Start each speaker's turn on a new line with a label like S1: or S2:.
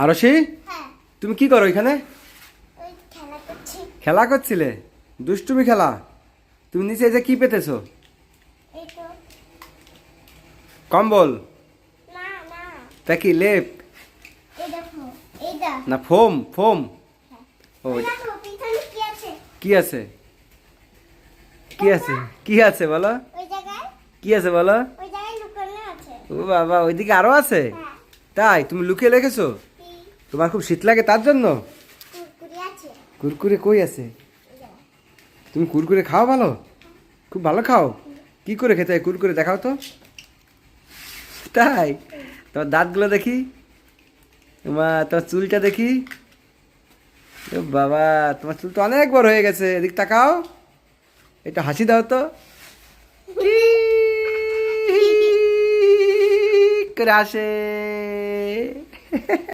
S1: আরশি,
S2: হ্যাঁ,
S1: তুমি কি করো এখানে?
S2: ওই খেলা করছি।
S1: খেলা করছিলে? দুষ্টুমি খেলা? তুমি নিচে এই যে কি পেতেছো?
S2: এই তো।
S1: কম্বল?
S2: না না,
S1: তা কি লেপ?
S2: এই দেখো, এইটা।
S1: না ফোম? ফোম?
S2: হ্যাঁ।
S1: ও,
S2: ওই দেখো পিছনে কি আছে?
S1: কি আছে? কি আছে? কি আছে বলো?
S2: ওই জায়গায়,
S1: কি আছে বলো?
S2: ওই জায়গায় লুকানো আছে।
S1: ও বাবা, ওইদিকে আরো আছে?
S2: হ্যাঁ।
S1: তাই তুমি লুকিয়ে রেখেছো?
S2: কি?
S1: তোমার খুব শীত লাগে তার জন্য?
S2: কুরকুরি আছে।
S1: কুরকুরে কই আছে?
S2: এই জায়গায়।
S1: তুমি কুরকুরে খাও ভালো? খুব ভালো খাও? কি করে খেতে হয় কুরকুরে, দেখাও তো। তাই? তোমার দাঁতগুলো দেখি। তোমার চুলটা দেখি। ও বাবা, তোমার চুল তো অনেক বড় হয়ে গেছে। এদিক তাকাও, এটা হাসি দাও তো। ঠিক করে আসে।